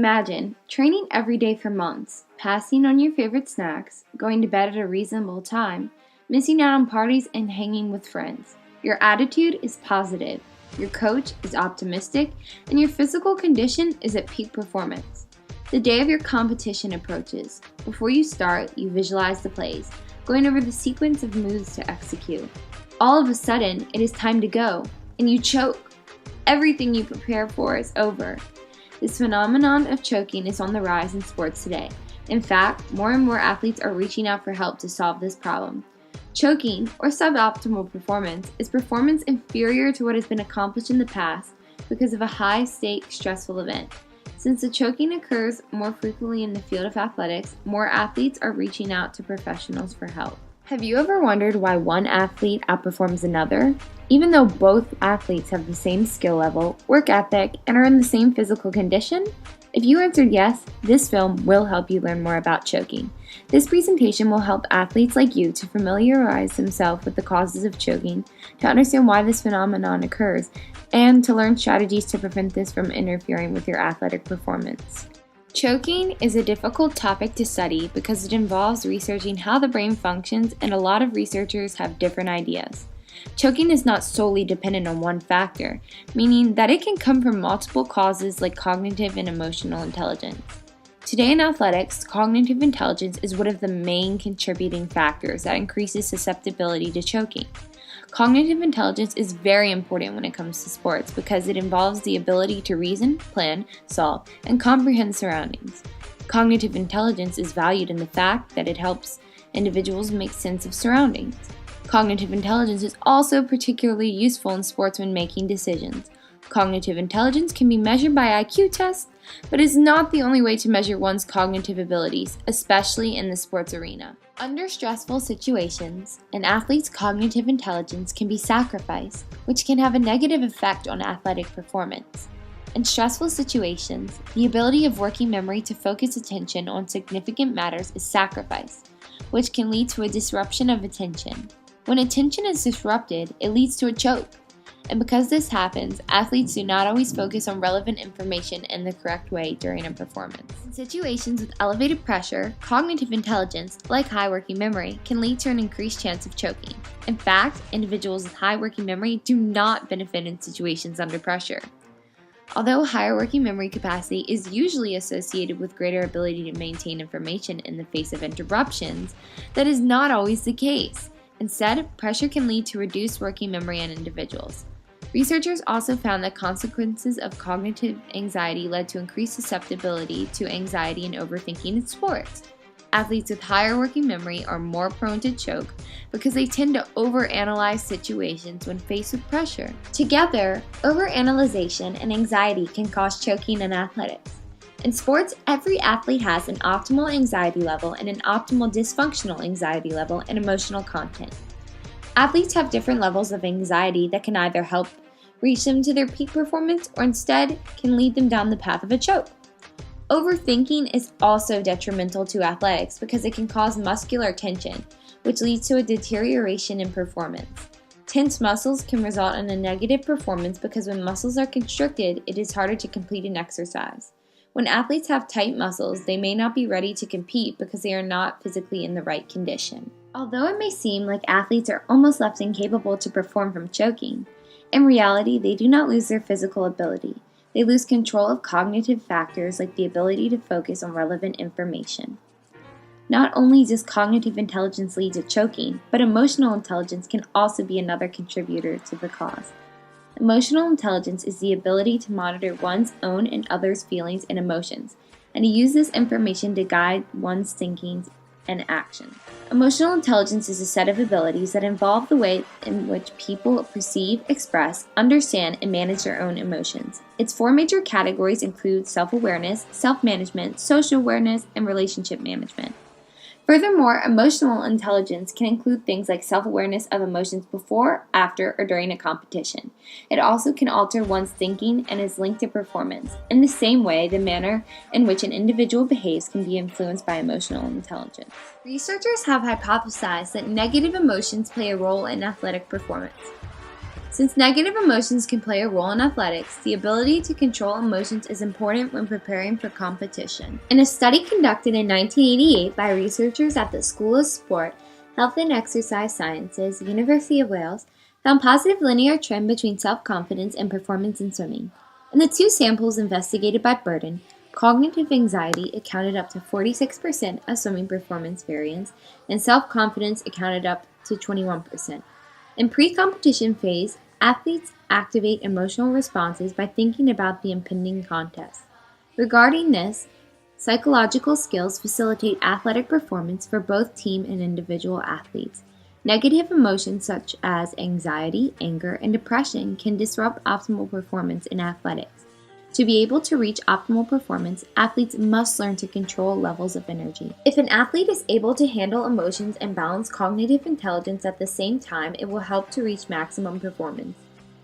Imagine training every day for months, passing on your favorite snacks, going to bed at a reasonable time, missing out on parties, and hanging with friends. Your attitude is positive, your coach is optimistic, and your physical condition is at peak performance. The day of your competition approaches. Before you start, you visualize the plays, going over the sequence of moves to execute. All of a sudden, it is time to go, and you choke. Everything you prepare for is over. This phenomenon of choking is on the rise in sports today. In fact, more and more athletes are reaching out for help to solve this problem. Choking, or suboptimal performance, is performance inferior to what has been accomplished in the past because of a high-stakes, stressful event. Since the choking occurs more frequently in the field of athletics, more athletes are reaching out to professionals for help. Have you ever wondered why one athlete outperforms another? Even though both athletes have the same skill level, work ethic, and are in the same physical condition? If you answered yes, this film will help you learn more about choking. This presentation will help athletes like you to familiarize themselves with the causes of choking, to understand why this phenomenon occurs, and to learn strategies to prevent this from interfering with your athletic performance. Choking is a difficult topic to study because it involves researching how the brain functions, and a lot of researchers have different ideas. Choking is not solely dependent on one factor, meaning that it can come from multiple causes like cognitive and emotional intelligence. Today in athletics, cognitive intelligence is one of the main contributing factors that increases susceptibility to choking. Cognitive intelligence is very important when it comes to sports because it involves the ability to reason, plan, solve, and comprehend surroundings. Cognitive intelligence is valued in the fact that it helps individuals make sense of surroundings. Cognitive intelligence is also particularly useful in sports when making decisions. Cognitive intelligence can be measured by IQ tests, but is not the only way to measure one's cognitive abilities, especially in the sports arena. Under stressful situations, an athlete's cognitive intelligence can be sacrificed, which can have a negative effect on athletic performance. In stressful situations, the ability of working memory to focus attention on significant matters is sacrificed, which can lead to a disruption of attention. When attention is disrupted, it leads to a choke. And because this happens, athletes do not always focus on relevant information in the correct way during a performance. In situations with elevated pressure, cognitive intelligence, like high working memory, can lead to an increased chance of choking. In fact, individuals with high working memory do not benefit in situations under pressure. Although higher working memory capacity is usually associated with greater ability to maintain information in the face of interruptions, that is not always the case. Instead, pressure can lead to reduced working memory in individuals. Researchers also found that consequences of cognitive anxiety led to increased susceptibility to anxiety and overthinking in sports. Athletes with higher working memory are more prone to choke because they tend to overanalyze situations when faced with pressure. Together, overanalyzation and anxiety can cause choking in athletics. In sports, every athlete has an optimal anxiety level and an optimal dysfunctional anxiety level and emotional content. Athletes have different levels of anxiety that can either help reach them to their peak performance or instead can lead them down the path of a choke. Overthinking is also detrimental to athletics because it can cause muscular tension, which leads to a deterioration in performance. Tense muscles can result in a negative performance because when muscles are constricted, it is harder to complete an exercise. When athletes have tight muscles, they may not be ready to compete because they are not physically in the right condition. Although it may seem like athletes are almost left incapable to perform from choking, in reality, they do not lose their physical ability. They lose control of cognitive factors like the ability to focus on relevant information. Not only does cognitive intelligence lead to choking, but emotional intelligence can also be another contributor to the cause. Emotional intelligence is the ability to monitor one's own and others' feelings and emotions, and to use this information to guide one's thinking and actions. Emotional intelligence is a set of abilities that involve the way in which people perceive, express, understand, and manage their own emotions. Its four major categories include self-awareness, self-management, social awareness, and relationship management. Furthermore, emotional intelligence can include things like self-awareness of emotions before, after, or during a competition. It also can alter one's thinking and is linked to performance. In the same way, the manner in which an individual behaves can be influenced by emotional intelligence. Researchers have hypothesized that negative emotions play a role in athletic performance. Since negative emotions can play a role in athletics, the ability to control emotions is important when preparing for competition. In a study conducted in 1988 by researchers at the School of Sport, Health and Exercise Sciences, University of Wales, found positive linear trend between self-confidence and performance in swimming. In the two samples investigated by Burden, cognitive anxiety accounted up to 46% of swimming performance variance, and self-confidence accounted up to 21%. In pre-competition phase, athletes activate emotional responses by thinking about the impending contest. Regarding this, psychological skills facilitate athletic performance for both team and individual athletes. Negative emotions such as anxiety, anger, and depression can disrupt optimal performance in athletics. To be able to reach optimal performance, athletes must learn to control levels of energy. If an athlete is able to handle emotions and balance cognitive intelligence at the same time, it will help to reach maximum performance.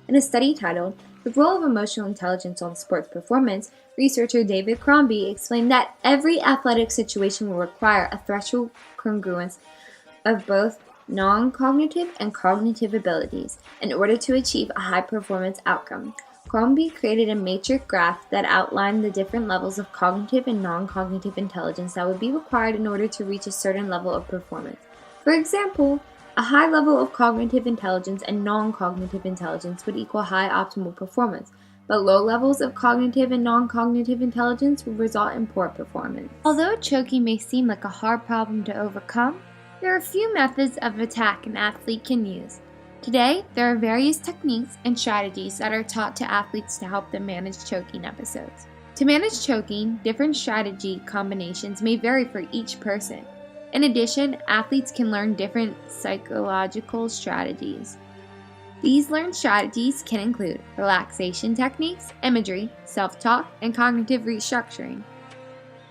In a study titled "The Role of Emotional Intelligence on Sports Performance," researcher David Crombie explained that every athletic situation will require a threshold congruence of both non-cognitive and cognitive abilities in order to achieve a high-performance outcome. Crombie created a matrix graph that outlined the different levels of cognitive and non-cognitive intelligence that would be required in order to reach a certain level of performance. For example, a high level of cognitive intelligence and non-cognitive intelligence would equal high optimal performance, but low levels of cognitive and non-cognitive intelligence would result in poor performance. Although choking may seem like a hard problem to overcome, there are a few methods of attack an athlete can use. Today, there are various techniques and strategies that are taught to athletes to help them manage choking episodes. To manage choking, different strategy combinations may vary for each person. In addition, athletes can learn different psychological strategies. These learned strategies can include relaxation techniques, imagery, self-talk, and cognitive restructuring.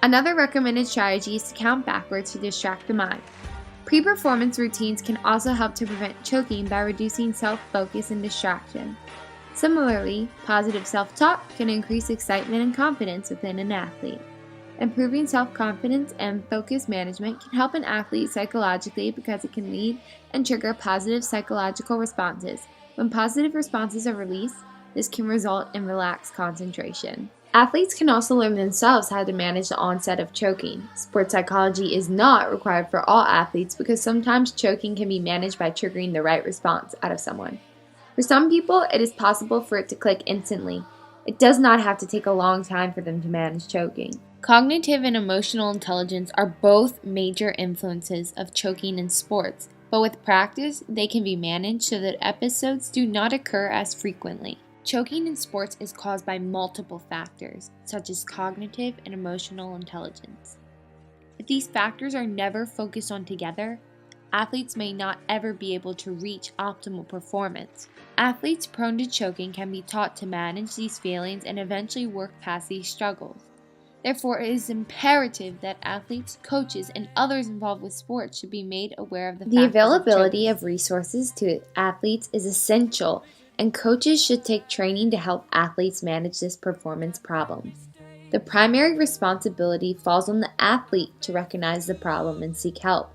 Another recommended strategy is to count backwards to distract the mind. Pre-performance routines can also help to prevent choking by reducing self-focus and distraction. Similarly, positive self-talk can increase excitement and confidence within an athlete. Improving self-confidence and focus management can help an athlete psychologically because it can lead and trigger positive psychological responses. When positive responses are released, this can result in relaxed concentration. Athletes can also learn themselves how to manage the onset of choking. Sports psychology is not required for all athletes because sometimes choking can be managed by triggering the right response out of someone. For some people, it is possible for it to click instantly. It does not have to take a long time for them to manage choking. Cognitive and emotional intelligence are both major influences of choking in sports, but with practice, they can be managed so that episodes do not occur as frequently. Choking in sports is caused by multiple factors, such as cognitive and emotional intelligence. If these factors are never focused on together, athletes may not ever be able to reach optimal performance. Athletes prone to choking can be taught to manage these feelings and eventually work past these struggles. Therefore, it is imperative that athletes, coaches, and others involved with sports should be made aware of the availability of resources to athletes is essential, and coaches should take training to help athletes manage this performance problem. The primary responsibility falls on the athlete to recognize the problem and seek help.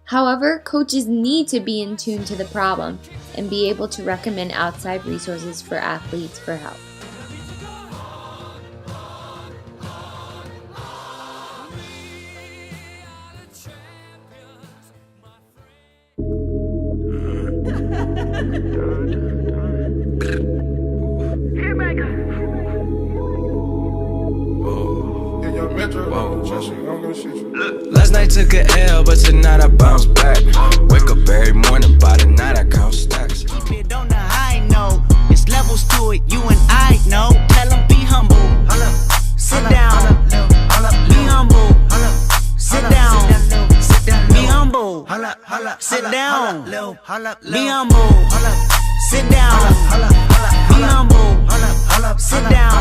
However, coaches need to be in tune to the problem and be able to recommend outside resources for athletes for help. Last night took a L, but tonight I bounce back. Wake up every morning, by the night I count stacks. Keep it on the high note. It's levels to it, you and I know. Tell them be humble. Sit down. Be humble. Sit down. Be humble. Sit down. Be humble. Sit down. Be humble. Sit down. Be humble. Sit down.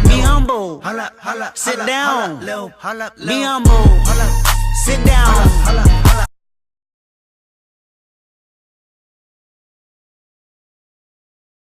Be humble. Sit down. Be humble. Sit down.